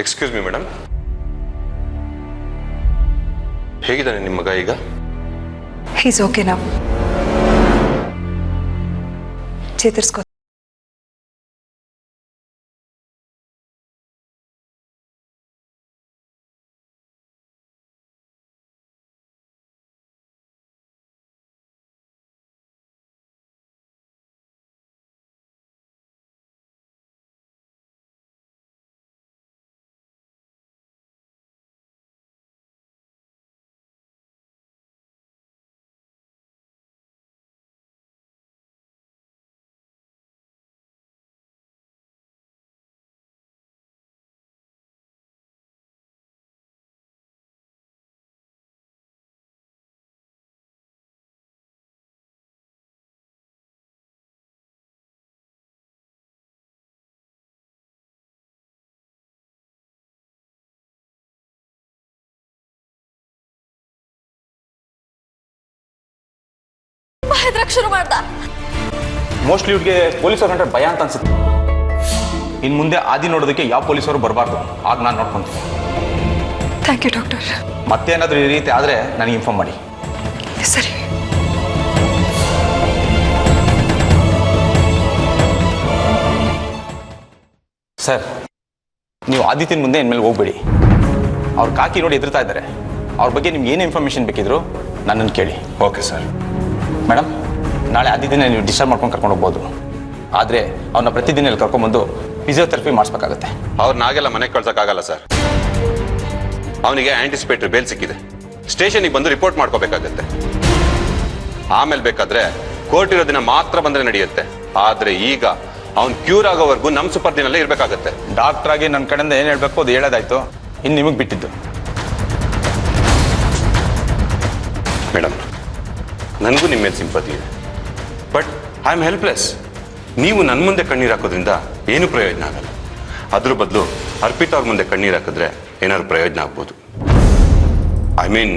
Excuse me madam, ಹೇಗಿದ್ದಾನೆ ನಿಮ್ಮ ಮಗ ಈಗ? He's okay now. ಚೇತರಿಸ್ಕೊ. ಹೆದರಕ್ ಶುರು ಮಾಡ್ದ. ಮೋಸ್ಟ್ಲಿ ಇವ್ರಿಗೆ ಪೊಲೀಸವ್ರ ಕಂಡ್ರೆ ಭಯ ಅಂತ ಅನ್ಸುತ್ತೆ. ಇನ್ ಮುಂದೆ ಆದಿ ನೋಡೋದಕ್ಕೆ ಯಾವ ಪೊಲೀಸರು ಬರಬಾರ್ದು, ಆಗ ನಾನು ನೋಡ್ಕೊಂತೀನಿ. Thank you doctor. ಮತ್ತೇನಾದ್ರೂ ಈ ರೀತಿ ಆದರೆ ನನಗೆ ಇನ್ಫಾರ್ಮ್ ಮಾಡಿ. ಸರಿ. ಸರ್, ನೀವು ಆದಿತ್ಯನ ಮುಂದೆ ಇನ್ಮೇಲೆ ಹೋಗ್ಬೇಡಿ. ಅವ್ರು ಕಾಕಿ ನೋಡಿ ಎದುರ್ತಾ ಇದ್ದಾರೆ. ಅವ್ರ ಬಗ್ಗೆ ನಿಮ್ಗೆ ಏನು ಇನ್ಫಾರ್ಮೇಷನ್ ಬೇಕಿದ್ರು ನನ್ನನ್ನು ಕೇಳಿ. Okay sir. ಮೇಡಮ್, ನಾಳೆ ಆದಿತ್ಯನ ನೀವು ಡಿಸ್ಟರ್ಬ್ ಮಾಡ್ಕೊಂಡು ಕರ್ಕೊಂಡು ಹೋಗ್ಬೋದು. ಆದರೆ ಅವನ್ನ ಪ್ರತಿದಿನ ಇಲ್ಲಿ ಕರ್ಕೊಂಡ್ಬಂದು ಫಿಸಿಯೋಥೆರಪಿ ಮಾಡಿಸ್ಬೇಕಾಗತ್ತೆ. ಅವ್ರನ್ನಾಗೆಲ್ಲ ಮನೆಗೆ ಕಳ್ಸೋಕ್ಕಾಗಲ್ಲ ಸರ್. ಅವನಿಗೆ ಆಂಟಿಸಿಪೇಟರಿ ಬೇಲ್ ಸಿಕ್ಕಿದೆ. ಸ್ಟೇಷನ್ಗೆ ಬಂದು ರಿಪೋರ್ಟ್ ಮಾಡ್ಕೋಬೇಕಾಗತ್ತೆ. ಆಮೇಲೆ ಬೇಕಾದ್ರೆ ಕೋರ್ಟ್ ಇರೋ ದಿನ ಮಾತ್ರ ಬಂದರೆ ನಡೆಯುತ್ತೆ. ಆದರೆ ಈಗ ಅವ್ನು ಕ್ಯೂರ್ ಆಗೋವರೆಗೂ ನಮ್ಮ ಸುಪರ್ದಿನಲ್ಲೇ ಇರಬೇಕಾಗತ್ತೆ. ಡಾಕ್ಟರ್ ಆಗಿ ನನ್ನ ಕಡೆಯಿಂದ ಏನು ಹೇಳಬೇಕು ಅದು ಹೇಳೋದಾಯ್ತು. ಇನ್ನು ನಿಮಗೆ ಬಿಟ್ಟಿದ್ದು. ಮೇಡಮ್, ನನಗೂ ನಿಮ್ಮ ಮೇಲೆ ಸಿಂಪತಿ ಇದೆ, ಬಟ್ ಐ ಆಮ್ ಹೆಲ್ಪ್ಲೆಸ್. ನೀವು ನನ್ನ ಮುಂದೆ ಕಣ್ಣೀರು ಹಾಕೋದ್ರಿಂದ ಏನೂ ಪ್ರಯೋಜನ ಆಗಲ್ಲ. ಅದ್ರ ಬದಲು ಅರ್ಪಿತಾ ಅವ್ರ ಮುಂದೆ ಕಣ್ಣೀರು ಹಾಕಿದ್ರೆ ಏನಾದ್ರು ಪ್ರಯೋಜನ ಆಗ್ಬೋದು. ಐ ಮೀನ್,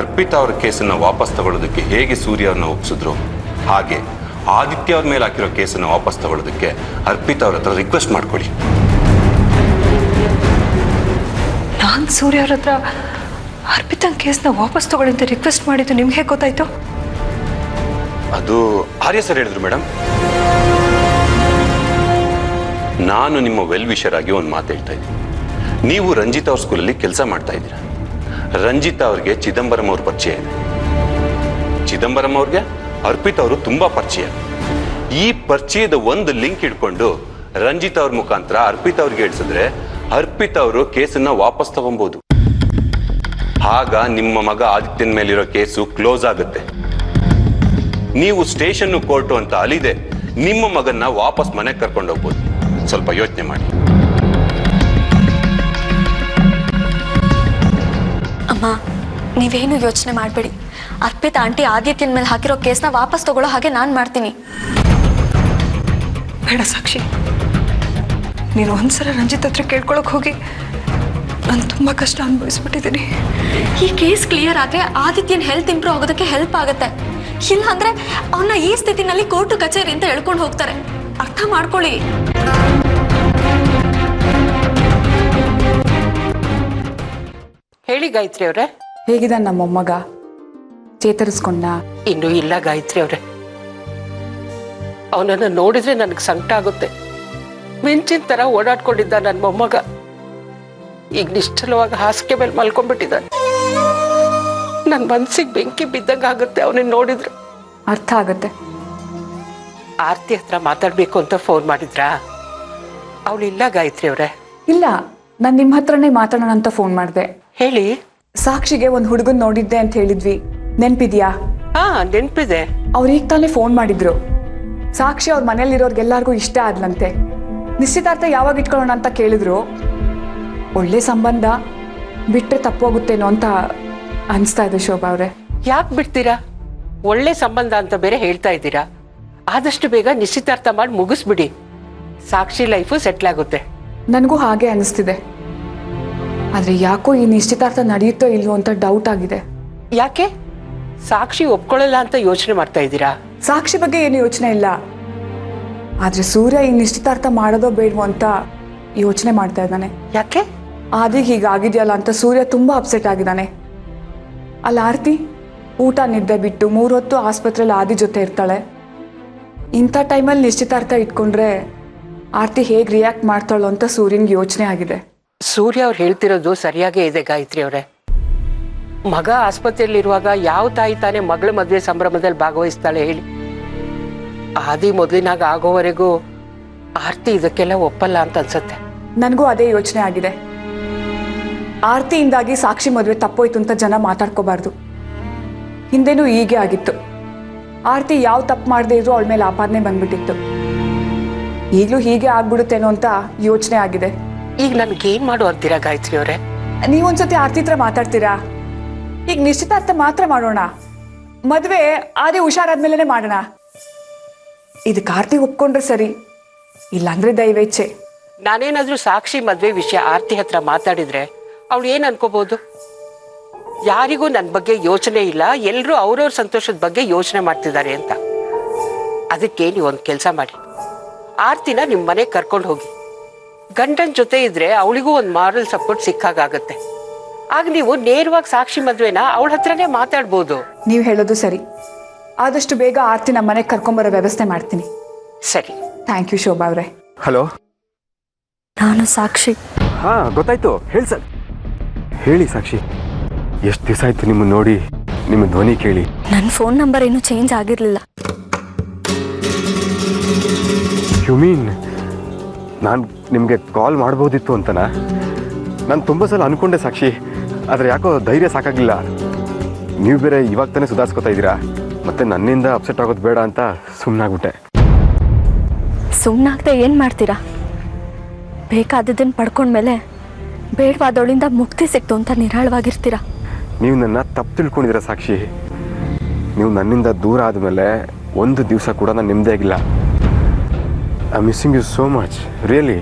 ಅರ್ಪಿತಾ ಅವ್ರ ಕೇಸನ್ನು ವಾಪಸ್ ತಗೊಳ್ಳೋದಕ್ಕೆ ಹೇಗೆ ಸೂರ್ಯ ಅವ್ರನ್ನ ಒಪ್ಪಿಸಿದ್ರು, ಹಾಗೆ ಆದಿತ್ಯ ಅವ್ರ ಮೇಲೆ ಹಾಕಿರೋ ಕೇಸನ್ನು ವಾಪಸ್ ತಗೊಳ್ಳೋದಕ್ಕೆ ಅರ್ಪಿತಾ ಅವ್ರ ಹತ್ರ ರಿಕ್ವೆಸ್ಟ್ ಮಾಡ್ಕೊಳ್ಳಿ. ನಾನು ಸೂರ್ಯ ಅವ್ರ ಹತ್ರ ಅರ್ಪಿತನ್ ಕೇಸ್ನ ವಾಪಸ್ ತಗೊಳ್ಳಿ ಅಂತ ರಿಕ್ವೆಸ್ಟ್ ಮಾಡಿದ್ದು ನಿಮ್ಗೆ ಹೇಗೆ ಗೊತ್ತಾಯ್ತು? ಅದು ಆರ್ಯ ಸರ್ ಹೇಳಿದ್ರು ಮೇಡಮ್. ನಾನು ನಿಮ್ಮ ವೆಲ್ ವಿಷರ್ ಆಗಿ ಒಂದು ಮಾತು ಹೇಳ್ತಾ ಇದ್ದೀನಿ. ನೀವು ರಂಜಿತಾ ಅವ್ರ ಸ್ಕೂಲಲ್ಲಿ ಕೆಲಸ ಮಾಡ್ತಾ ಇದ್ದೀರಾ. ರಂಜಿತಾ ಅವ್ರಿಗೆ ಚಿದಂಬರಂ ಅವ್ರ ಪರಿಚಯ ಇದೆ. ಚಿದಂಬರಂ ಅವ್ರಿಗೆ ಅರ್ಪಿತಾ ಅವರು ತುಂಬಾ ಪರಿಚಯ. ಈ ಪರಿಚಯದ ಒಂದು ಲಿಂಕ್ ಇಟ್ಕೊಂಡು ರಂಜಿತಾ ಅವ್ರ ಮುಖಾಂತರ ಅರ್ಪಿತಾ ಅವ್ರಿಗೆ ಹೇಳಿಸಿದ್ರೆ ಅರ್ಪಿತಾ ಅವರು ಕೇಸನ್ನ ವಾಪಸ್ ತಗೊಬಹುದು. ಆಗ ನಿಮ್ಮ ಮಗ ಆದಿತ್ಯನ ಮೇಲಿರೋ ಕೇಸು ಕ್ಲೋಸ್ ಆಗುತ್ತೆ. ನೀವು ಸ್ಟೇಷನ್ ಕೋರ್ಟು ಅಂತ ಅಲಿದೆ ನಿಮ್ಮ ಮಗನ್ನ ವಾಪಸ್ ಮನೆಗೆ ಕರ್ಕೊಂಡು ಹೋಗ್ಬೋದು. ಸ್ವಲ್ಪ ಯೋಚನೆ ಮಾಡಿ. ಅಮ್ಮ, ನೀವೇನು ಯೋಚನೆ ಮಾಡಬೇಡಿ. ಅರ್ಪಿತಾ ಆಂಟಿ ಆದಿತ್ಯನ ಮೇಲೆ ಹಾಕಿರೋ ಕೇಸ್ನ ವಾಪಸ್ ತಗೊಳ್ಳೋ ಹಾಗೆ ನಾನು ಮಾಡ್ತೀನಿ. ಬೇಡ ಸಾಕ್ಷಿ, ನೀನು ಒಂದ್ಸಲ ರಂಜಿತ್ ಹತ್ರ ಕೇಳ್ಕೊಳಕ್ ಹೋಗಿ ನಾನು ತುಂಬಾ ಕಷ್ಟ ಅನುಭವಿಸ್ಬಿಟ್ಟಿದ್ದೀನಿ. ಈ ಕೇಸ್ ಕ್ಲಿಯರ್ ಆದ್ರೆ ಆದಿತ್ಯನ ಹೆಲ್ತ್ ಇಂಪ್ರೂವ್ ಆಗೋದಕ್ಕೆ ಹೆಲ್ಪ್ ಆಗುತ್ತೆ. ಇಲ್ಲ ಅಂದ್ರೆ ಅವನ್ನ ಈ ಸ್ಥಿತಿನಲ್ಲಿ ಕೋರ್ಟು ಕಚೇರಿ ಅಂತ ಹೇಳ್ಕೊಂಡು ಹೋಗ್ತಾರೆ. ಅರ್ಥ ಮಾಡ್ಕೊಳ್ಳಿ. ಹೇಳಿ ಗಾಯತ್ರಿ ಅವ್ರೆ. ಹೇಗಿದ ನಮ್ಮ ಮೊಮ್ಮಗ? ಚೇತರಿಸ್ಕೊಂಡ? ಇನ್ನೂ ಇಲ್ಲ ಗಾಯತ್ರಿ ಅವ್ರೆ. ಅವನನ್ನ ನೋಡಿದ್ರೆ ನನಗೆ ಸಂಕಟ ಆಗುತ್ತೆ. ಮಿಂಚಿನ ತರ ಓಡಾಡ್ಕೊಂಡಿದ್ದ ನನ್ನ ಮೊಮ್ಮಗ ಈಗ ನಿಶ್ಚಲವಾಗಿ ಹಾಸಿಗೆ ಮೇಲೆ ಮಲ್ಕೊಂಡ್ಬಿಟ್ಟಿದ್ದಾನೆ. ನನ್ನ ಮನ್ಸಿಗೆ ಬೆಂಕಿ ಬಿದ್ದಂಗ ಆಗುತ್ತೆ ಅವನನ್ನ ನೋಡಿದ್ರೆ. ಅರ್ಥ ಆಗತ್ತೆ. ಆರ್ತಿ ಹತ್ರ ಮಾತಾಡ್ಬೇಕು ಅಂತ ಫೋನ್ ಮಾಡಿದ್ರಾ? ಅವಳಿಲ್ಲ ಗಾಯತ್ರಿ ಅವ್ರೆ. ಇಲ್ಲ, ನಾನು ನಿಮ್ಮ ಹತ್ರನೇ ಮಾತಾಡೋಣ ಅಂತ ಫೋನ್ ಮಾಡಿದೆ. ಹೇಳಿ. ಸಾಕ್ಷಿಗೆ ಒಂದು ಹುಡುಗನ್ ನೋಡಿದ್ದೆ ಅಂತ ಹೇಳಿದ್ವಿ, ನೆನ್ಪಿದ್ಯಾ? ಹಾ, ನೆನ್ಪಿದೆ. ಅವ್ರು ಈಗ ತಾನೇ ಫೋನ್ ಮಾಡಿದ್ರು. ಸಾಕ್ಷಿ ಅವ್ರ ಮನೇಲಿರೋರ್ಗೆಲ್ಲರಿಗೂ ಇಷ್ಟ ಆದ್ಲಂತೆ. ನಿಶ್ಚಿತಾರ್ಥ ಯಾವಾಗ ಇಟ್ಕೊಳ್ಳೋಣ ಅಂತ ಕೇಳಿದ್ರು. ಒಳ್ಳೆ ಸಂಬಂಧ, ಬಿಟ್ಟರೆ ತಪ್ಪೋಗುತ್ತೇನೋ ಅಂತ ಅನಿಸ್ತಾ ಇದೆ ಶೋಭಾ ಅವರೇ. ಯಾಕೆ ಬಿಡ್ತೀರಾ? ಒಳ್ಳೆ ಸಂಬಂಧ ಅಂತ ಬೇರೆ ಹೇಳ್ತಾ ಇದ್ದೀರಾ. ಆದಷ್ಟು ಬೇಗ ನಿಶ್ಚಿತಾರ್ಥ ಮಾಡಿ ಮುಗಿಸ್ಬಿಡಿ. ಸಾಕ್ಷಿ ಲೈಫು ಸೆಟ್ಲ್ ಆಗುತ್ತೆ. ನನಗೂ ಹಾಗೆ ಅನಿಸ್ತಿದೆ. ಆದ್ರೆ ಯಾಕೋ ಈ ನಿಶ್ಚಿತಾರ್ಥ ನಡೆಯುತ್ತೋ ಇಲ್ವೋ ಅಂತ ಡೌಟ್ ಆಗಿದೆ. ಯಾಕೆ? ಸಾಕ್ಷಿ ಒಪ್ಕೊಳ್ಳಲ್ಲ ಅಂತ ಯೋಚನೆ ಮಾಡ್ತಾ ಇದ್ದೀರಾ? ಸಾಕ್ಷಿ ಬಗ್ಗೆ ಏನು ಯೋಚನೆ ಇಲ್ಲ, ಆದ್ರೆ ಸೂರ್ಯ ಈ ನಿಶ್ಚಿತಾರ್ಥ ಮಾಡೋದೋ ಬೇಡವೋ ಅಂತ ಯೋಚನೆ ಮಾಡ್ತಾ ಇದ್ದಾನೆ. ಯಾಕೆ? ಆದಿಗೆ ಹೀಗಾಗಿದೆಯಲ್ಲ ಅಂತ ಸೂರ್ಯ ತುಂಬಾ ಅಪ್ಸೆಟ್ ಆಗಿದ್ದಾನೆ. ಅಲ್ಲ ಆರ್ತಿ, ಊಟ ನಿದ್ದೆ ಬಿಟ್ಟು 3 ಹೊತ್ತು ಆಸ್ಪತ್ರೆಯಲ್ಲಿ ಆದಿ ಜೊತೆ ಇರ್ತಾಳೆ. ಇಂಥ ಟೈಮಲ್ಲಿ ನಿಶ್ಚಿತಾರ್ಥ ಇಟ್ಕೊಂಡ್ರೆ ಆರ್ತಿ ಹೇಗೆ ರಿಯಾಕ್ಟ್ ಮಾಡ್ತಾಳೋ ಅಂತ ಸೂರ್ಯನ್ಗೆ ಯೋಚನೆ ಆಗಿದೆ. ಸೂರ್ಯ ಅವ್ರು ಹೇಳ್ತಿರೋದು ಸರಿಯಾಗೇ ಇದೆ ಗಾಯತ್ರಿ ಅವರೇ. ಮಗ ಆಸ್ಪತ್ರೆಯಲ್ಲಿರುವಾಗ ಯಾವ ತಾಯಿ ತಾನೇ ಮಗಳ ಮದುವೆ ಸಂಭ್ರಮದಲ್ಲಿ ಭಾಗವಹಿಸ್ತಾಳೆ ಹೇಳಿ? ಆದಿ ಮೊದಲಿನಾಗ ಆಗೋವರೆಗೂ ಆರ್ತಿ ಇದಕ್ಕೆಲ್ಲ ಒಪ್ಪಲ್ಲ ಅಂತ ಅನ್ಸತ್ತೆ. ನನಗೂ ಅದೇ ಯೋಚನೆ ಆಗಿದೆ. ಆರ್ತಿಯಿಂದಾಗಿ ಸಾಕ್ಷಿ ಮದುವೆ ತಪ್ಪೋಯ್ತು ಅಂತ ಜನ ಮಾತಾಡ್ಕೋಬಾರ್ದು. ಹಿಂದೆನೂ ಹೀಗೆ ಆಗಿತ್ತು. ಆರ್ತಿ ಯಾವ ತಪ್ಪು ಮಾಡದೇ ಇದ್ರು ಅವಳ ಮೇಲೆ ಆಪಾದನೆ ಬಂದ್ಬಿಟ್ಟಿತ್ತು. ಈಗಲೂ ಹೀಗೆ ಆಗ್ಬಿಡುತ್ತೇನೋ ಅಂತ ಯೋಚನೆ ಆಗಿದೆ. ಈಗ ನನ್ಗೇನ್ ಮಾಡು ಅಂತೀರಾ ಗಾಯತ್ರಿ ಅವರೇ? ನೀವೊಂದ್ಸತಿ ಆರ್ತಿ ಹತ್ರ ಮಾತಾಡ್ತೀರಾ? ಈಗ ನಿಶ್ಚಿತಾರ್ಥ ಮಾತ್ರ ಮಾಡೋಣ, ಮದುವೆ ಆದಿ ಹುಷಾರಾದ್ಮೇಲೆ ಮಾಡೋಣ. ಇದಕ್ಕೆ ಆರ್ತಿ ಒಪ್ಕೊಂಡ್ರೆ ಸರಿ, ಇಲ್ಲಾಂದ್ರೆ ದೈವೇಚ್ಛೆ. ನಾನೇನಾದ್ರೂ ಸಾಕ್ಷಿ ಮದ್ವೆ ವಿಷಯ ಆರ್ತಿ ಹತ್ರ ಮಾತಾಡಿದ್ರೆ ಅವಳು ಏನ್ ಅನ್ಕೋಬಹುದು? ಯಾರಿಗೂ ನನ್ನ ಬಗ್ಗೆ ಯೋಚನೆ ಇಲ್ಲ, ಎಲ್ಲರೂ ಅವ್ರವ್ರ ಸಂತೋಷದ ಬಗ್ಗೆ ಯೋಚನೆ ಮಾಡ್ತಿದ್ದಾರೆ ಅಂತ. ಅದಕ್ಕೆ ನೀವೊಂದು ಕೆಲಸ ಮಾಡಿ, ಆರ್ತಿನ ನಿಮ್ಮ ಮನೆಗೆ ಕರ್ಕೊಂಡು ಹೋಗಿ. ಗಂಡನ ಜೊತೆ ಇದ್ರೆ ಅವಳಿಗೂ ಒಂದು ಮಾರಲ್ ಸಪೋರ್ಟ್ ಸಿಕ್ಕಾಗತ್ತೆ. ಆಗ ನೀವು ನೇರವಾಗಿ ಸಾಕ್ಷಿ ಮದ್ವೆನ ಅವಳ ಹತ್ರನೇ ಮಾತಾಡ್ಬೋದು. ನೀವು ಹೇಳೋದು ಸರಿ. ಆದಷ್ಟು ಬೇಗ ಆರ್ತಿ ನಮ್ಮ ಮನೆಗೆ ಕರ್ಕೊಂಬರೋ ವ್ಯವಸ್ಥೆ ಮಾಡ್ತೀನಿ. ಸರಿ, ಥ್ಯಾಂಕ್ ಯು ಶೋಭಾ ಅವರೇ. ಹಲೋ, ನಾನು ಸಾಕ್ಷಿ. ಹಾಂ ಗೊತ್ತಾಯ್ತು, ಹೇಳಿ ಸರ್. ಹೇಳಿ ಸಾಕ್ಷಿ, ಎಷ್ಟು ದಿವಸ ಆಯ್ತು ನಿಮ್ಮನ್ನು ನೋಡಿ, ನಿಮ್ಮ ಧ್ವನಿ ಕೇಳಿ. ನನ್ನ ಫೋನ್ ನಂಬರ್ ಇನ್ನೂ ಚೇಂಜ್ ಆಗಿರಲಿಲ್ಲ. ಯು ಮೀನ್ ನಾನು ನಿಮಗೆ ಕಾಲ್ ಮಾಡ್ಬೋದಿತ್ತು ಅಂತನಾ? ನಾನು ತುಂಬ ಸಲ ಅನ್ಕೊಂಡೆ ಸಾಕ್ಷಿ, ಆದರೆ ಯಾಕೋ ಧೈರ್ಯ ಸಾಕಾಗಿಲ್ಲ. ನೀವು ಬೇರೆ ಇವಾಗ ತಾನೇ ಸುಧಾರಿಸ್ಕೊತಾ ಇದ್ದೀರಾ, ಮತ್ತೆ ನನ್ನಿಂದ ಅಪ್ಸೆಟ್ ಆಗೋದು ಬೇಡ ಅಂತ ಸುಮ್ಮನಾಗ್ಬಿಟ್ಟೆ. ಸುಮ್ಮನಾಗದೆ ಏನು ಮಾಡ್ತೀರಾ? ಬೇಕಾದದನ್ನು ಪಡ್ಕೊಂಡ್ಮೇಲೆ ಬೇಡವಾದವಳಿಂದ ಮುಕ್ತಿ ಸಿಕ್ತು ಅಂತ ನಿರಾಳವಾಗಿರ್ತೀರಾ. ನೀವು ನನ್ನ ತಪ್ಪು ತಿಳ್ಕೊಂಡಿದ್ದೀರಾ ಸಾಕ್ಷಿ. ನೀವು ನನ್ನಿಂದ ದೂರ ಆದಮೇಲೆ ಒಂದು ದಿವಸ ಕೂಡ ನಾನು ನೆಮ್ಮದಿ ಆಗಿಲ್ಲ. I missing you so much, really.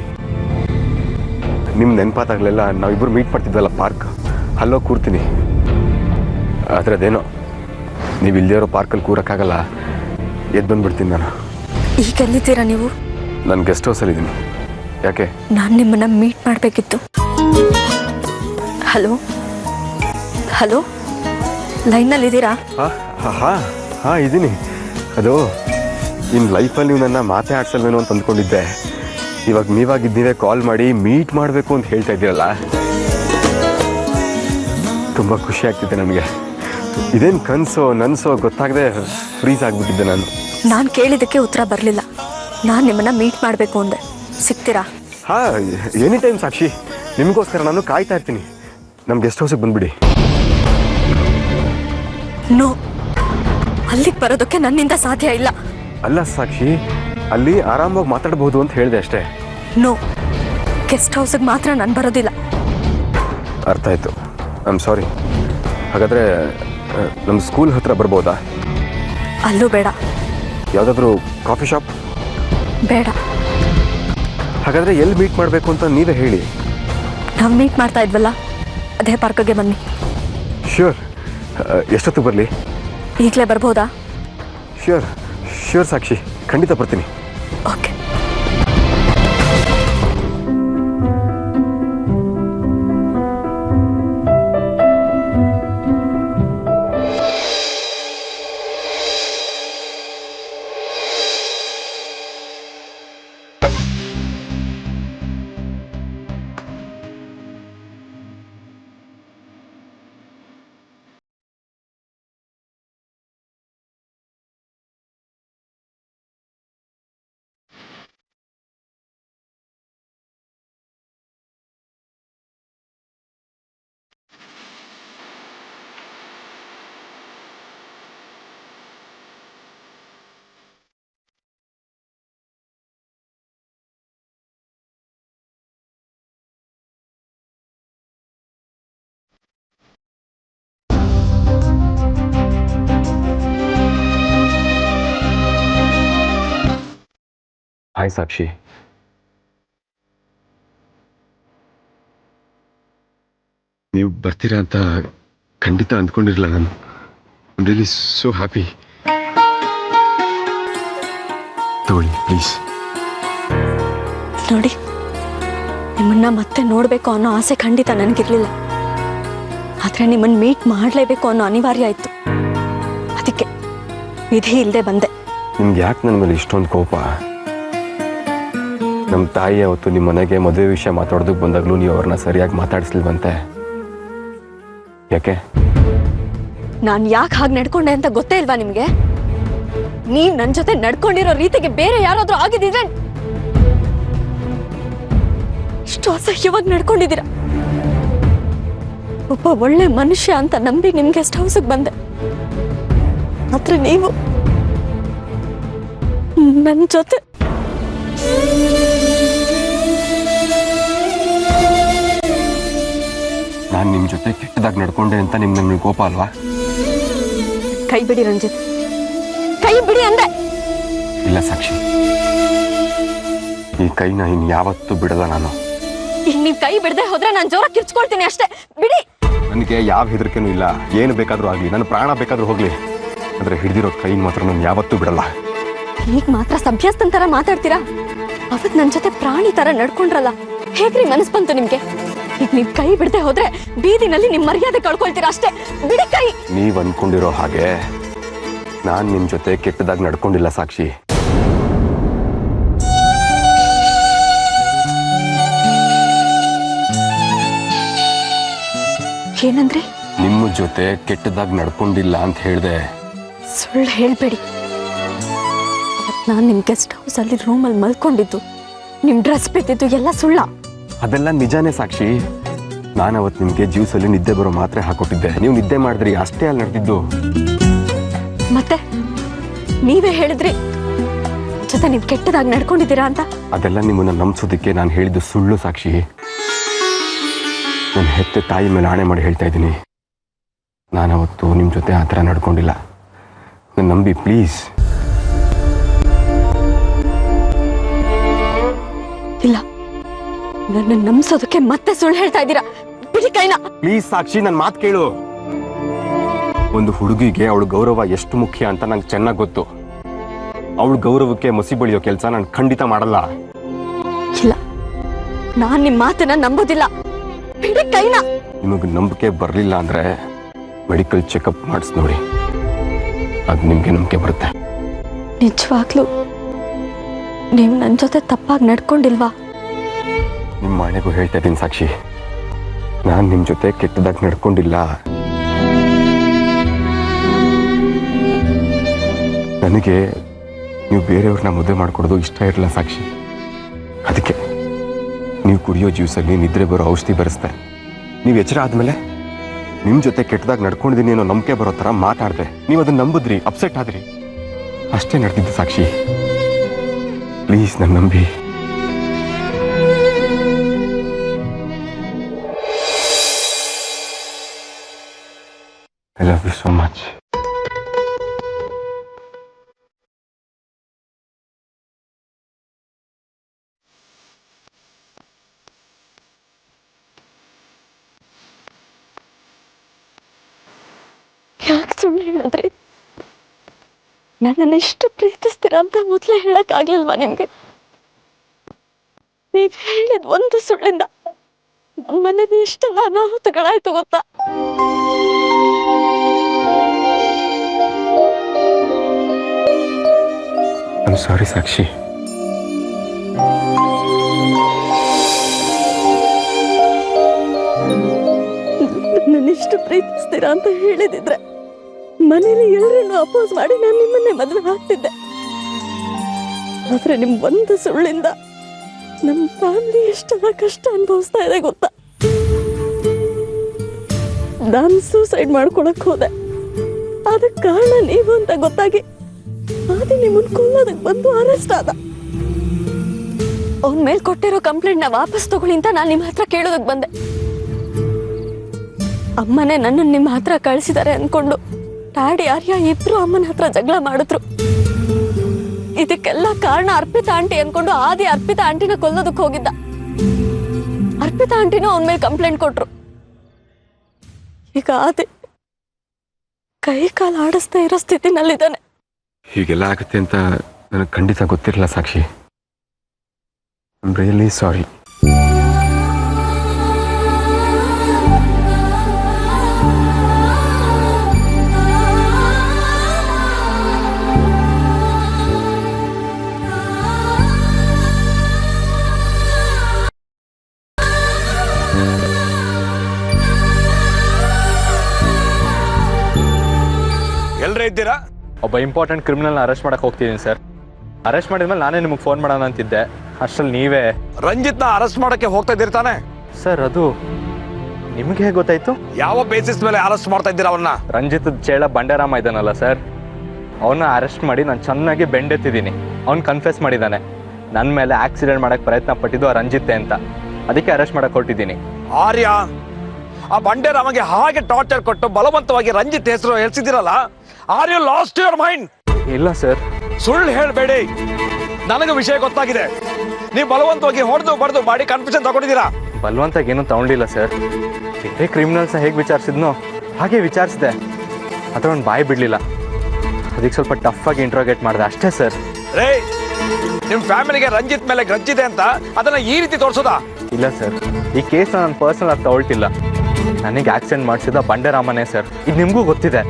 ನಿಮ್ಮ ನೆನಪಾದಾಗಲೆಲ್ಲ ನಾವಿಬ್ಬರು ಮೀಟ್ ಮಾಡ್ತಿದ್ವಲ್ಲ ಪಾರ್ಕ್, ಅಲ್ಲೋಗಿ ಕೂರ್ತೀನಿ. ಆದರೆ ಅದೇನೋ ನೀವು ಇಲ್ಲದೇ ಇರೋ ಪಾರ್ಕಲ್ಲಿ ಕೂರೋಕ್ಕಾಗಲ್ಲ, ಎದ್ದು ಬಂದುಬಿಡ್ತೀನಿ ನಾನು. ಈಗ ಎಲ್ಲಿದ್ದೀರಾ ನೀವು? ನಾನು ಗೆಸ್ಟ್ ಹೌಸಲ್ಲಿದ್ದೀನಿ. ಯಾಕೆ? ನಾನು ನಿಮ್ಮನ್ನ ಮೀಟ್ ಮಾಡಬೇಕಿತ್ತು. ಹಲೋ ಹಲೋ, ಲೈನ್ನಲ್ಲಿದ್ದೀರಾ? ಹಾಂ ಹಾಂ ಹಾಂ ಹಾಂ ಇದ್ದೀನಿ. ಅದು ಇನ್ನು ಲೈಫಲ್ಲಿ ನೀವು ನನ್ನ ಮಾತೇ ಆಡ್ಸಲ್ವೇನೋ ಅಂತ ಅಂದ್ಕೊಂಡಿದ್ದೆ. ಇವಾಗ ನೀವೇ ಕಾಲ್ ಮಾಡಿ ಮೀಟ್ ಮಾಡಬೇಕು ಅಂತ ಹೇಳ್ತಾ ಇದ್ದೀರಲ್ಲ, ತುಂಬ ಖುಷಿ ಆಗ್ತಿದೆ ನನಗೆ. ಇದೇನು ಕನಸೋ ನನಸೋ ಗೊತ್ತಾಗದೆ ಫ್ರೀಸ್ ಆಗಿಬಿಟ್ಟಿದ್ದೆ ನಾನು. ನಾನು ಕೇಳಿದ್ದಕ್ಕೆ ಉತ್ತರ ಬರಲಿಲ್ಲ. ನಾನು ನಿಮ್ಮನ್ನ ಮೀಟ್ ಮಾಡಬೇಕು ಅಂದೆ, ಸಿಗ್ತೀರಾ? ಹಾಂ, ಎನಿ ಟೈಮ್ ಸಾಕ್ಷಿ, ನಿಮಗೋಸ್ಕರ ನಾನು ಕಾಯ್ತಾ ಇರ್ತೀನಿ. ನಮ್ಮ ಗೆಸ್ಟ್ ಹೌಸಿಗೆ ಬಂದುಬಿಡಿ. ನೋ, ಅಲ್ಲಿಗೆ ಬರೋದಕ್ಕೆ ನನ್ನಿಂದ ಸಾಧ್ಯ ಇಲ್ಲ. ಅಲ್ಲ ಸಾಕ್ಷಿ, ಅಲ್ಲಿ ಆರಾಮಾಗಿ ಮಾತಾಡ್ಬೋದು ಅಂತ ಹೇಳಿದೆ ಅಷ್ಟೇ. ನೋ, ಗೆಸ್ಟ್ ಹೌಸಿಗೆ ಮಾತ್ರ ನಾನು ಬರೋದಿಲ್ಲ. ಅರ್ಥ ಆಯಿತು, ಐ ಆಮ್ ಸಾರಿ. ಹಾಗಾದರೆ ನಮ್ಮ ಸ್ಕೂಲ್ ಹತ್ರ ಬರ್ಬೋದಾ? ಅಲ್ಲೂ ಬೇಡ. ಯಾವುದಾದ್ರೂ ಕಾಫಿ ಶಾಪ್? ಬೇಡ. ಹಾಗಾದರೆ ಎಲ್ಲಿ ಮೀಟ್ ಮಾಡಬೇಕು ಅಂತ ನೀವೇ ಹೇಳಿ. ನಾವು ಮೀಟ್ ಮಾಡ್ತಾ ಇದ್ವಲ್ಲ, ಅದೇ ಪಾರ್ಕ್ಗೆ ಬನ್ನಿ. ಶ್ಯೂರ್. ಎಷ್ಟೊತ್ತು ಬರಲಿ? ಈಗಲೇ ಬರ್ಬೋದಾ? ಶ್ಯೂರ್ ಶ್ಯೂರ್ ಸಾಕ್ಷಿ, ಖಂಡಿತ ಬರ್ತೀನಿ. ಓಕೆ. ಹಾಯ್ ಸಾಕ್ಷಿ. ನೀವು ಬರ್ತೀರಾ ಅಂತ ಖಂಡಿತ ಅಂದ್ಕೊಂಡಿರಲಿಲ್ಲ ನಾನು. I really so happy. ತಗೊಳ್ಳಿ ಪ್ಲೀಸ್. ನೋಡಿ, ನಿಮ್ಮನ್ನ ಮತ್ತೆ ನೋಡಬೇಕು ಅನ್ನೋ ಆಸೆ ಖಂಡಿತ ನನಗಿರ್ಲಿಲ್ಲ. ಆದರೆ ನಿಮ್ಮನ್ನು ಮೀಟ್ ಮಾಡಲೇಬೇಕು ಅನ್ನೋ ಅನಿವಾರ್ಯ ಆಯಿತು. ಅದಕ್ಕೆ ವಿಧಿ ಇಲ್ಲದೆ ಬಂದೆ. ನಿಮ್ಗೆ ಯಾಕೆ ನನ್ನ ಮೇಲೆ ಇಷ್ಟೊಂದು ಕೋಪ? ನಮ್ಮ ತಾಯಿ ಅವತ್ತು ನಿಮ್ಮ ಮನೆಗೆ ಮದುವೆ ವಿಷಯ ಮಾತಾಡೋದಕ್ಕೆ ಬಂದಾಗಲೂ ನೀವು ಅವ್ರನ್ನ ಸರಿಯಾಗಿ ಮಾತಾಡಿಸ್ಲಿಲ್ವಂತೆ. ಯಾಕೆ? ನಾನು ಯಾಕೆ ಹಾಗೆ ನಡ್ಕೊಂಡೆ ಅಂತ ಗೊತ್ತೇ ಇಲ್ವಾ ನಿಮಗೆ? ನೀವು ನನ್ನ ಜೊತೆ ನಡ್ಕೊಂಡಿರೋ ರೀತಿಗೆ ಬೇರೆ ಯಾರಾದ್ರೂ ಆಗಿದ್ದಿದ್ರೆ ಇಷ್ಟು ಅಸಹ್ಯವಾಗಿ ನಡ್ಕೊಂಡಿದ್ದೀರಾ. ಒಬ್ಬ ಒಳ್ಳೆ ಮನುಷ್ಯ ಅಂತ ನಂಬಿ ನಿಮ್ ಗೆಸ್ಟ್ ಹೌಸ್ಗೆ ಬಂದೆ. ಆದ್ರೆ ನೀವು ನನ್ನ ಜೊತೆ ನಾನು ನಿಮ್ಮ ಜೊತೆ ಕೆಟ್ಟದಾಗಿ ನಡ್ಕೊಂಡೆ ಅಂತ ನಿಮ್ಗೆ ಕೋಪ ಅಲ್ವಾ? ಕೈ ಬಿಡಿ ರಂಜಿತ್, ಕೈ ಬಿಡಿ ಅಂದೆ. ಇಲ್ಲ ಸಾಕ್ಷಿ, ಈ ಕೈನ ಇನ್ನು ಯಾವತ್ತೂ ಬಿಡಲ್ಲ ನಾನು. ಈಗ ನೀವು ಕೈ ಬಿಡದೆ ಹೋದ್ರೆ ನಾನು ಜೋರ ಕಿರ್ಚ್ಕೊಳ್ತೀನಿ ಅಷ್ಟೇ. ಬಿಡಿ. ನನಗೆ ಯಾವ ಹೆದರಿಕೆನೂ ಇಲ್ಲ. ಏನು ಬೇಕಾದರೂ ಆಗಲಿ, ನನ್ನ ಪ್ರಾಣ ಬೇಕಾದರೂ ಹೋಗಲಿ, ಆದರೆ ಹಿಡಿದಿರೋ ಕೈನ ಮಾತ್ರ ನಾನು ಯಾವತ್ತೂ ಬಿಡಲ್ಲ. ಈಗ ಮಾತ್ರ ಸಭ್ಯಸ್ತನ ತರ ಮಾತಾಡ್ತೀರಾ? ಅವತ್ ನನ್ನ ಜೊತೆ ಪ್ರಾಣಿ ತರ ನಡ್ಕೊಂಡ್ರಲ್ಲ, ಹೇಗ್ರಿ ಮನಸ್ಸು ಬಂತು ನಿಮ್ಗೆ? ಈಗ ನೀವು ಕೈ ಬಿಡದೆ ಹೋದ್ರೆ ಬೀದಿನಲ್ಲಿ ನಿಮ್ ಮರ್ಯಾದೆ ಕಳ್ಕೊಳ್ತೀರಾ ಅಷ್ಟೇ. ಬಿಡಿ ಕೈ. ನೀವು ಅನ್ಕೊಂಡಿರೋ ಹಾಗೆ ನಾನು ನಿಮ್ಮ ಜೊತೆ ಕೆಟ್ಟದಾಗಿ ನಡ್ಕೊಂಡಿಲ್ಲ ಸಾಕ್ಷಿ. ಏನಂದ್ರಿ? ನಿಮ್ಮ ಜೊತೆ ಕೆಟ್ಟದಾಗಿ ನಡ್ಕೊಂಡಿಲ್ಲ ಅಂತ ಹೇಳಿದೆ. ಸುಳ್ಳು ಹೇಳ್ಬೇಡಿ. ನಾನು ನಿಮ್ ಗೆಸ್ಟ್ ಹೌಸ್ ಅಲ್ಲಿ ರೂಮಲ್ಲಿ ಮಲ್ಕೊಂಡಿದ್ದು, ನಿಮ್ ಡ್ರೆಸ್ ಬಿದ್ದಿದ್ದು ಎಲ್ಲ ಸುಳ್ಳ? ಅದೆಲ್ಲ ನಿಜಾನೇ ಸಾಕ್ಷಿ. ನಾನು ಅವತ್ತು ನಿಮಗೆ ಜ್ಯೂಸಲ್ಲಿ ನಿದ್ದೆ ಬರೋ ಮಾತ್ರೆ ಹಾಕೊಟ್ಟಿದ್ದೆ. ನೀವು ನಿದ್ದೆ ಮಾಡಿದ್ರಿ, ಅಷ್ಟೇ ಅಲ್ಲಿ ನಡೆದಿದ್ದು. ಮತ್ತೆ ನೀವೇ ಹೇಳಿದ್ರಿ ಜೊತೆ ನೀವು ಕೆಟ್ಟದಾಗಿ ನಡ್ಕೊಂಡಿದ್ದೀರಾ ಅಂತ. ಅದೆಲ್ಲ ನಿಮ್ಮನ್ನ ನಂಬಿಸೋದಕ್ಕೆ ನಾನು ಹೇಳಿದ್ದು ಸುಳ್ಳು ಸಾಕ್ಷಿ. ನನ್ನ ಹೆತ್ತ ತಾಯಿ ಮೇಲೆ ಆಣೆ ಮಾಡಿ ಹೇಳ್ತಾ ಇದ್ದೀನಿ, ನಾನು ಅವತ್ತು ನಿಮ್ಮ ಜೊತೆ ಆ ಥರ ನಡ್ಕೊಂಡಿಲ್ಲ. ನನ್ನ ನಂಬಿ ಪ್ಲೀಸ್. ಇಲ್ಲ, ನನ್ನ ನಂಬಿಸೋದಕ್ಕೆ ಮತ್ತೆ ಸುಳ್ಳು ಹೇಳ್ತಾ ಇದ್ದೀರಾ. ಬಿಡಿ ಕೈನ. ಪ್ಲೀಸ್ ಸಾಕ್ಷಿ, ನನ್ನ ಮಾತು ಕೇಳು. ಒಂದು ಹುಡುಗಿಗೆ ಅವಳ ಗೌರವ ಎಷ್ಟು ಮುಖ್ಯ ಅಂತ ನಂಗೆ ಚೆನ್ನಾಗಿ ಗೊತ್ತು. ಅವಳ ಗೌರವಕ್ಕೆ ಮಸಿ ಬಳಿಯೋ ಕೆಲಸ ನಾನು ಖಂಡಿತ ಮಾಡಲ್ಲ. ಇಲ್ಲ, ನಾನು ನಿಮ್ಮ ಮಾತನ್ನ ನಂಬೋದಿಲ್ಲ. ಬಿಡಿ ಕೈನ. ನಿಮಗೆ ನಂಬಿಕೆ ಬರಲಿಲ್ಲ ಅಂದ್ರೆ ಮೆಡಿಕಲ್ ಚೆಕಪ್ ಮಾಡಿಸ್ ನೋಡಿ, ಅದು ನಿಮಗೆ ನಂಬಿಕೆ ಬರುತ್ತೆ. ನಿಜವಾಗ್ಲೂ ನೀವು ನನ್ನ ಜೊತೆ ತಪ್ಪಾಗಿ ನಡ್ಕೊಂಡಿಲ್ವಾ? ನಿಮ್ಮ ಮನೆಗೂ ಹೇಳ್ತಾ ಇದ್ದೀನಿ ಸಾಕ್ಷಿ, ನಾನು ನಿಮ್ಮ ಜೊತೆ ಕೆಟ್ಟದಾಗಿ ನಡ್ಕೊಂಡಿಲ್ಲ. ನನಗೆ ನೀವು ಬೇರೆಯವ್ರನ್ನ ಮದುವೆ ಮಾಡ್ಕೊಡೋದು ಇಷ್ಟ ಇರಲಿಲ್ಲ ಸಾಕ್ಷಿ. ಅದಕ್ಕೆ ನೀವು ಕುಡಿಯೋ ಜ್ಯೂಸಲ್ಲಿ ನಿದ್ರೆ ಬರೋ ಔಷಧಿ ಬರೆಸ್ದೆ. ನೀವು ಎಚ್ಚರ ಆದಮೇಲೆ ನಿಮ್ಮ ಜೊತೆ ಕೆಟ್ಟದಾಗಿ ನಡ್ಕೊಂಡಿದ್ದೀನಿ ಅನ್ನೋ ನಂಬಿಕೆ ಬರೋ ಥರ ಮಾತಾಡಿದೆ. ನೀವು ಅದನ್ನ ನಂಬಿದ್ರಿ, ಅಪ್ಸೆಟ್ ಆದ್ರಿ. ಅಷ್ಟೇ ನಡೆದಿದ್ದು ಸಾಕ್ಷಿ. ಪ್ಲೀಸ್ ನನ್ನ ನಂಬಿ. I love you so much. ಯಾಕೆ ಸುಳ್ಳು ಹೇಳಿದ್ರಿ? ನನ್ನನ್ನು ಇಷ್ಟು ಪ್ರೀತಿಸ್ತೀರಾ ಅಂತ ಮೊದಲೇ ಹೇಳಕ್ಕಾಗ್ಲಿಲ್ವಾ ನಿಮ್ಗೆ? ನೀವ್ ಹೇಳಿದ ಒಂದು ಸುಳ್ಳಿಂದ ನಮ್ಮನೇಲಿ ಇಷ್ಟೆಲ್ಲ ಅನಾಹುತಗಳಾಯ್ತು ಗೊತ್ತಾ? I'm sorry ಸಾಕ್ಷಿ. ನನ್ನಿಷ್ಟು ಪ್ರೀತಿಸ್ತೀರಾ ಅಂತ ಹೇಳಿದಿದ್ರೆ ಮನೇಲಿ ಎಲ್ಲರನ್ನು ಅಪೋಸ್ ಮಾಡಿ ನಾನು ನಿಮ್ಮನ್ನೇ ಮದುವೆ ಆಗ್ತಿದ್ದೆ. ಆದ್ರೆ ನಿಮ್ ಒಂದು ಸುಳ್ಳಿಂದ ನಮ್ಮ ಫ್ಯಾಮಿಲಿ ಎಷ್ಟೆಲ್ಲ ಕಷ್ಟ ಅನುಭವಿಸ್ತಾ ಇದೆ ಗೊತ್ತಾ? ನಾನು ಸೂಸೈಡ್ ಮಾಡ್ಕೊಳಕ್ ಹೋದೆ, ಅದಕ್ಕೆ ಕಾರಣ ನೀವು ಅಂತ ಗೊತ್ತಾಗಿ ಆದಿ ನಿಮ್ಮನ್ನ ಕೊಲ್ಲೋದಕ್ಕೆ ಬಂದು ಅರೆಸ್ಟ್ ಆದ. ಅವನ ಮೇಲೆ ಕೊಟ್ಟಿರೋ ಕಂಪ್ಲೇಂಟ್ ನ ವಾಪಸ್ ತಗೊಳ್ಳಿ ಅಂತ ನಾನು ನಿಮ್ಮ ಹತ್ರ ಕೇಳೋದಕ್ಕೆ ಬಂದೆ. ಅಮ್ಮನೇ ನನ್ನನ್ನು ನಿಮ್ಮ ಹತ್ರ ಕಳಿಸಿದ್ದಾರೆ ಅನ್ಕೊಂಡು ಡ್ಯಾಡಿ ಆರ್ಯ ಇಬ್ರು ಅಮ್ಮನ ಹತ್ರ ಜಗಳ ಮಾಡಿದ್ರು. ಇದಕ್ಕೆಲ್ಲ ಕಾರಣ ಅರ್ಪಿತಾ ಆಂಟಿ ಅನ್ಕೊಂಡು ಆದಿ ಅರ್ಪಿತಾ ಆಂಟಿನ ಕೊಲ್ಲೋದಕ್ಕೆ ಹೋಗಿದ್ದ. ಅರ್ಪಿತಾ ಆಂಟಿನೂ ಅವನ ಮೇಲೆ ಕಂಪ್ಲೇಂಟ್ ಕೊಟ್ರು. ಈಗ ಆದಿ ಕೈ ಕಾಲು ಆಡಿಸ್ತಾ ಇರೋ ಸ್ಥಿತಿನಲ್ಲಿದ್ದಾನೆ. ಹೀಗೆಲ್ಲ ಆಗುತ್ತೆ ಅಂತ ನನಗೆ ಖಂಡಿತ ಗೊತ್ತಿರಲಿಲ್ಲ Sakshi. I am really sorry. ಎಲ್ಲರೇ ಇದ್ದೀರಾ? ಒಬ್ಬ ಇಂಪಾರ್ಟೆಂಟ್ ಕ್ರಿಮಿನಲ್ನ ಅರೆಸ್ಟ್ ಮಾಡಕ್ಕೆ ಹೋಗ್ತಿದ್ದೀನಿ ಸರ್. ಅರೆಸ್ಟ್ ಮಾಡಿದ್ಮೇಲೆ ನಾನೇ ನಿಮಗೆ ಫೋನ್ ಮಾಡೋಣ ಅಂತಿದ್ದೆ, ಅಷ್ಟರಲ್ಲಿ ನೀವೇ. ರಂಜಿತ್ನ ಅರೆಸ್ಟ್ ಮಾಡಕ್ಕೆ ಹೋಗ್ತಾ ಇದ್ದೀರಿ ತಾನೆ? ಸರ್ ಅದು ನಿಮಗೆ ಹೇಗೆ ಗೊತ್ತಾಯ್ತು? ಯಾವ ಬೇಸಿಸ್ ಮೇಲೆ ಅರೆಸ್ಟ್ ಮಾಡ್ತಾ ಇದ್ದೀರಾ ಅವನ್ನ? ರಂಜಿತ್ ಚೇಳ ಬಂಡೆರಾಮ ಇದ್ದಾನಲ್ಲ ಸರ್, ಅವನ್ನ ಅರೆಸ್ಟ್ ಮಾಡಿ ನಾನು ಚೆನ್ನಾಗಿ ಬೆಂಡೆತ್ತಿದ್ದೀನಿ. ಅವ್ನು ಕನ್ಫೆಸ್ ಮಾಡಿದ್ದಾನೆ ನನ್ನ ಮೇಲೆ ಆಕ್ಸಿಡೆಂಟ್ ಮಾಡಕ್ಕೆ ಪ್ರಯತ್ನ ಪಟ್ಟಿದ್ದು ಆ ರಂಜಿತ್ತೆ ಅಂತ. ಅದಕ್ಕೆ ಅರೆಸ್ಟ್ ಮಾಡಕ್ಕೆ ಹೊರಟಿದ್ದೀನಿ. ಆರ್ಯ, ಆ ಬಂಡೆರಾಮಗೆ ಹಾಗೆ ಟಾರ್ಚರ್ ಕೊಟ್ಟು ಬಲವಂತವಾಗಿ ರಂಜಿತ್ ಹೆಸರು ಹೇಳ್ಸಿದಿರಲ್ಲ, are you lost your mind? ಇಲ್ಲ ಸರ್. ಸುಳ್ಳು ಹೇಳಬೇಡಿ. ನನಗೆ ವಿಷಯ ಗೊತ್ತಾಗಿದೆ. ನೀವು ಬಲವಂತವಾಗಿ ಹೊಡೆದು ಬಡ್ದು ಮಾಡಿ ಕನ್ಫ್ಯೂಷನ್ ತಗೊಂಡಿದ್ದೀರಾ. ಬಲವಂತಾಗಿ ಏನೂ ತಗೊಂಡಿಲ್ಲ ಸರ್. ಬೇರೆ ಕ್ರಿಮಿನಲ್ಸ್ ಹೇಗೆ ವಿಚಾರಿಸಿದ್ನೋ ಹಾಗೆ ವಿಚಾರಿಸಿದೆ, ಆದರೆ ಅವ್ನು ಬಾಯಿ ಬಿಡಲಿಲ್ಲ. ಅದಕ್ಕೆ ಸ್ವಲ್ಪ ಟಫ್ ಆಗಿ ಇಂಟ್ರೋಗೇಟ್ ಮಾಡಿದೆ ಅಷ್ಟೇ ಸರ್. ರೇ, ನಿಮ್ಮ ಫ್ಯಾಮಿಲಿಗೆ ರಂಜಿತ್ ಮೇಲೆ ಗ್ರಜ್ಜಿದೆ ಅಂತ ಅದನ್ನ ಈ ರೀತಿ ತೋರಿಸೋದಾ? ಇಲ್ಲ ಸರ್, ಈ ಕೇಸ್ನ ನಾನು ಪರ್ಸನಲ್ ಆಗಿ ತಗೊಳ್ತಿಲ್ಲ. ನನಗೆ ಆಕ್ಸಿಡೆಂಟ್ ಮಾಡಿಸಿದ ಬಂಡೆರಾಮನೇ ಸರ್. ಇದು ನಿಮಗೂ ಗೊತ್ತಿದೆ,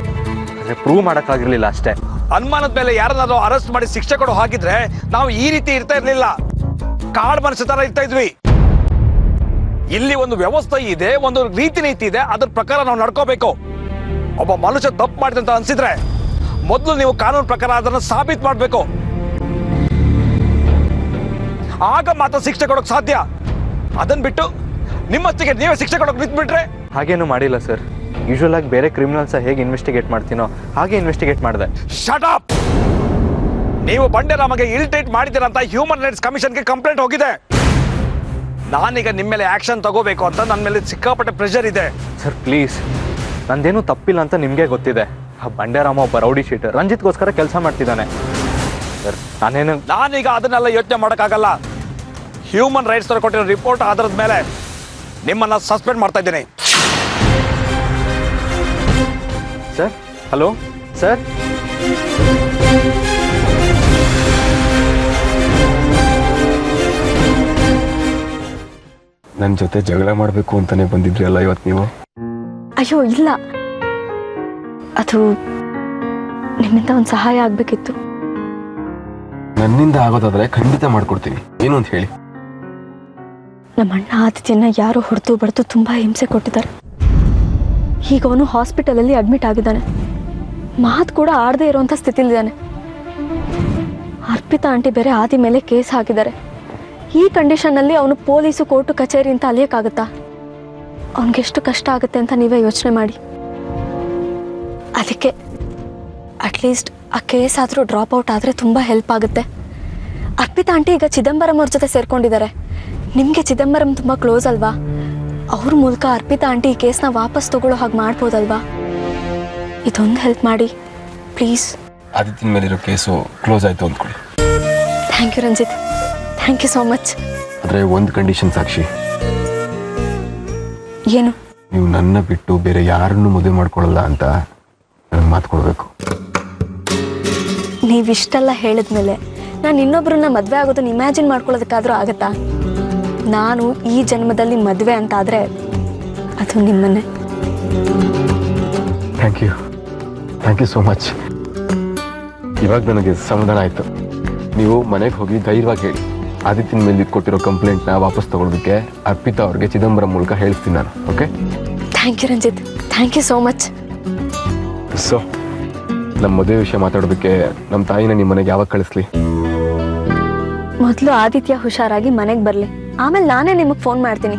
ಆದರೆ ಪ್ರೂವ್ ಮಾಡೋಕ್ಕಾಗಿರ್ಲಿಲ್ಲ ಅಷ್ಟೇ. ಅನುಮಾನದ ಮೇಲೆ ಯಾರನ್ನಾದ್ರೂ ಅರೆಸ್ಟ್ ಮಾಡಿ ಶಿಕ್ಷೆ ಕೊಡು ಹಾಕಿದ್ರೆ ನಾವು ಈ ರೀತಿ ಇರ್ತಾ ಇರ್ಲಿಲ್ಲ. ಕಾಡ್ ಮನುಷ್ಯ ತರ ಇರ್ತಾ ಇದ್ವಿ. ಇಲ್ಲಿ ಒಂದು ವ್ಯವಸ್ಥೆ ಇದೆ, ಒಂದು ರೀತಿ ನೀತಿ ಇದೆ, ಅದ್ರ ಪ್ರಕಾರ ನಾವು ನಡ್ಕೋಬೇಕು. ಒಬ್ಬ ಮನುಷ್ಯ ತಪ್ಪು ಮಾಡಿದೆ ಅಂತ ಅನ್ಸಿದ್ರೆ ಮೊದಲು ನೀವು ಕಾನೂನು ಪ್ರಕಾರ ಅದನ್ನು ಸಾಬೀತು ಮಾಡಬೇಕು. ಆಗ ಮಾತ್ರ ಶಿಕ್ಷೆ ಕೊಡೋಕೆ ಸಾಧ್ಯ. ಅದನ್ನ ಬಿಟ್ಟು ನಿಮ್ಮತ್ತಿಗೆ ನೀವೇ ಶಿಕ್ಷೆ ಕೊಡೋಕೆ ನಿಂತ್ಬಿಟ್ರೆ? ಹಾಗೇನು ಮಾಡಿಲ್ಲ ಸರ್. ಯೂಶುವಲ್ ಆಗಿ ಬೇರೆ ಕ್ರಿಮಿನಲ್ಸ್ ಹೇಗೆ ಇನ್ವೆಸ್ಟಿಗೇಟ್ ಮಾಡ್ತೀನೋ ಹಾಗೆ ಇನ್ವೆಸ್ಟಿಗೇಟ್ ಮಾಡಿದೆ. Shut up! ನೀವು ಬಂಡೆರಾಮಗೆ ಇರಿಟೇಟ್ ಮಾಡಿದ್ದೀರ ಅಂತ ಹ್ಯೂಮನ್ ರೈಟ್ಸ್ ಕಮಿಷನ್ಗೆ ಕಂಪ್ಲೇಂಟ್ ಹೋಗಿದೆ. ನಾನೀಗ ನಿಮ್ಮ ಮೇಲೆ ಆಕ್ಷನ್ ತಗೋಬೇಕು ಅಂತ ನನ್ನ ಮೇಲೆ ಸಿಕ್ಕಾಪಟ್ಟೆ ಪ್ರೆಷರ್ ಇದೆ. ಸರ್ ಪ್ಲೀಸ್, ನಂದೇನು ತಪ್ಪಿಲ್ಲ ಅಂತ ನಿಮಗೆ ಗೊತ್ತಿದೆ. ಆ ಬಂಡೆರಾಮ ಒಬ್ಬ ರೌಡಿ ಶೀಟರ್, ರಂಜಿತ್ಗೋಸ್ಕರ ಕೆಲಸ ಮಾಡ್ತಿದ್ದಾನೆ ಸರ್. ನಾನೀಗ ಅದನ್ನೆಲ್ಲ ಯೋಚನೆ ಮಾಡೋಕ್ಕಾಗಲ್ಲ. ಹ್ಯೂಮನ್ ರೈಟ್ಸ್ ಕೊಟ್ಟಿರೋ ರಿಪೋರ್ಟ್ ಆಧಾರದ ಮೇಲೆ ನಿಮ್ಮನ್ನ ಸಸ್ಪೆಂಡ್ ಮಾಡ್ತಾ ಇದ್ದೀನಿ. Sir hello sir. ನನ್ನ ಜೊತೆ ಜಗಳ ಮಾಡಬೇಕು ಅಂತಾನೆ ಬಂದಿದ್ರಿ ಅಲ್ಲ ಇವತ್ತು ನೀವು? ಅಯ್ಯೋ ಇಲ್ಲ, ಅದು ನಿಮ್ಮಿಂದ ಒಂದು ಸಹಾಯ ಆಗ್ಬೇಕಿತ್ತು. ನನ್ನಿಂದ ಆಗೋದಾದ್ರೆ ಖಂಡಿತ ಮಾಡ್ಕೊಡ್ತೀನಿ. ಏನು ಅಂತ ಹೇಳಿ? ನಮ್ಮ ಅಣ್ಣ ಆದಿತ್ಯನ ಯಾರು ಹೊಡೆದು ಬಡ್ದು ತುಂಬಾ ಹಿಂಸೆ ಕೊಟ್ಟಿದ್ದಾರೆ. ಈಗ ಅವನು ಹಾಸ್ಪಿಟಲಲ್ಲಿ ಅಡ್ಮಿಟ್ ಆಗಿದ್ದಾನೆ. ಮಾತು ಕೂಡ ಆಡದೆ ಇರುವಂಥ ಸ್ಥಿತಿಲಿದ್ದಾನೆ. ಅರ್ಪಿತಾ ಆಂಟಿ ಬೇರೆ ಆದಿ ಮೇಲೆ ಕೇಸ್ ಹಾಕಿದ್ದಾರೆ. ಈ ಕಂಡೀಷನ್ನಲ್ಲಿ ಅವನು ಪೊಲೀಸು ಕೋರ್ಟು ಕಚೇರಿ ಅಂತ ಅಲಿಯೋಕ್ಕಾಗತ್ತಾ? ಅವನಿಗೆಷ್ಟು ಕಷ್ಟ ಆಗುತ್ತೆ ಅಂತ ನೀವೇ ಯೋಚನೆ ಮಾಡಿ. ಅದಕ್ಕೆ ಅಟ್ಲೀಸ್ಟ್ ಆ ಕೇಸ್ ಆದರೂ ಡ್ರಾಪ್ ಔಟ್ ಆದರೆ ತುಂಬ ಹೆಲ್ಪ್ ಆಗುತ್ತೆ. ಅರ್ಪಿತಾ ಆಂಟಿ ಈಗ ಚಿದಂಬರಂ ಅವ್ರ ಜೊತೆ ಸೇರ್ಕೊಂಡಿದ್ದಾರೆ. ನಿಮಗೆ ಚಿದಂಬರಂ ತುಂಬ ಕ್ಲೋಸ್ ಅಲ್ವಾ? ಅವ್ರ ಮೂಲಕ ಅರ್ಪಿತಾ ಆಂಟಿ ಈ ಕೇಸ್ನ ವಾಪಸ್ ತಗೊಳ್ಳೋ ಹಾಗೆ ಮಾಡ್ಬೋದಲ್ವಾ? ಇದೊಂದು ಹೆಲ್ಪ್ ಮಾಡಿ ಪ್ಲೀಸ್. ಆದಿತ್ಯನ ಮೇಲಿರೋ ಕೇಸು ಕ್ಲೋಸ್ ಆಯಿತು ಅಂದ್ಕೊಳ್ಳಿ. Thank you Ranjit, thank you so much. ಆದರೆ ಒಂದು ಕಂಡೀಷನ್ ಸಾಕ್ಷಿ. ಏನು? ನೀವು ನನ್ನ ಬಿಟ್ಟು ಬೇರೆ ಯಾರನ್ನು ಮದುವೆ ಮಾಡ್ಕೊಳ್ಳಲ್ಲ ಅಂತ ನನಗೆ ಮಾತು ಕೊಡಬೇಕು. ನೀವಿಷ್ಟೆಲ್ಲ ಹೇಳಿದ್ಮೇಲೆ ನಾನು ಇನ್ನೊಬ್ಬರನ್ನ ಮದುವೆ ಆಗೋದನ್ನ ಇಮ್ಯಾಜಿನ್ ಮಾಡ್ಕೊಳ್ಳೋದಕ್ಕಾದ್ರೂ ಆಗತ್ತಾ? ನಾನು ಈ ಜನ್ಮದಲ್ಲಿ ಮದುವೆ ಅಂತಾದರೆ ಅದು ನಿಮ್ಮನ್ನೇ. Thank you so much. ಇವಾಗ ನನಗೆ ಸಮಾಧಾನ ಆಯಿತು. ನೀವು ಮನೆಗೆ ಹೋಗಿ ಧೈರ್ಯವಾಗಿ ಹೇಳಿ, ಆದಿತ್ಯನ ಮೇಲೆ ಕೊಟ್ಟಿರೋ ಕಂಪ್ಲೇಂಟ್ನ ವಾಪಸ್ ತಗೊಳ್ಳೋದಕ್ಕೆ ಅರ್ಪಿತಾ ಅವ್ರಿಗೆ ಚಿದಂಬರಂ ಮೂಲಕ ಹೇಳಿಸ್ತೀನಿ ನಾನು. Okay? Thank you Ranjit, thank you so much. So ನಮ್ಮ ಮದುವೆ ವಿಷಯ ಮಾತಾಡೋದಕ್ಕೆ ನಮ್ಮ ತಾಯಿನ ನಿಮ್ಮ ಮನೆಗೆ ಯಾವಾಗ ಕಳಿಸ್ಲಿ? ಮೊದಲು ಆದಿತ್ಯ ಹುಷಾರಾಗಿ ಮನೆಗೆ ಬರಲಿ, ಆಮೇಲೆ ನಾನೇ ನಿಮಗೆ ಫೋನ್ ಮಾಡ್ತೀನಿ.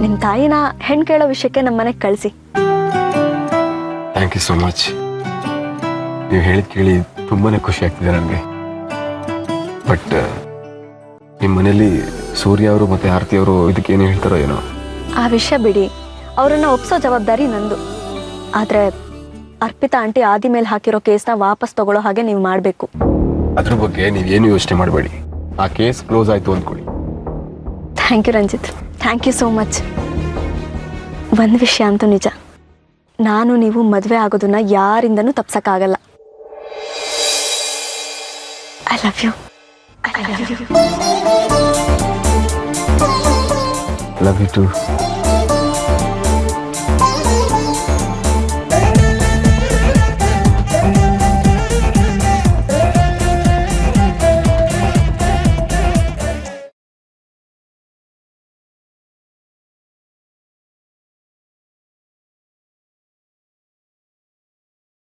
ನಿಮ್ಮ ತಾಯಿನ ಹೆಣ್ಣು ಕೇಳೋ ವಿಷಯಕ್ಕೆ ನಮ್ಮ ಮನೆಗೆ ಕಳಿಸಿ. Thank you so much. ನೀವು ಹೇಳಿದ ಕೇಳಿ ತುಂಬಾ ಖುಷಿ ಆಗ್ತಿದೆ ನನಗೆ. ಬಟ್ ನಿಮ್ಮ ಮನೇಲಿ ಸೂರ್ಯ ಅವರು ಮತ್ತು ಆರತಿ ಅವರು ಇದಕ್ಕೆ ಏನು ಹೇಳ್ತಾರೋ ಏನೋ. ಆ ವಿಷಯ ಬಿಡಿ, ಅವರನ್ನು ಒಪ್ಸೋ ಜವಾಬ್ದಾರಿ ನಂದು. ಆದರೆ ಅರ್ಪಿತಾ ಆಂಟಿ ಆದಿ ಮೇಲೆ ಹಾಕಿರೋ ಕೇಸ್ನ ವಾಪಸ್ ತಗೊಳ್ಳೋ ಹಾಗೆ ನೀವು ಮಾಡಬೇಕು. ಅದ್ರ ಬಗ್ಗೆ ನೀವೇನು ಯೋಚನೆ ಮಾಡಬೇಡಿ. ಆ ಕೇಸ್ ಕ್ಲೋಸ್ ಆಯಿತು ಅಂದ್ಕೊಳ್ಳಿ. Thank you Ranjit, thank you so much. ಒಂದು ವಿಷಯ ಅಂತೂ ನಿಜ, ನಾನು ನೀವು ಮದುವೆ ಆಗೋದನ್ನ ಯಾರಿಂದನೂ ತಪ್ಸಕ್ಕಾಗಲ್ಲ. I love you. Love you to.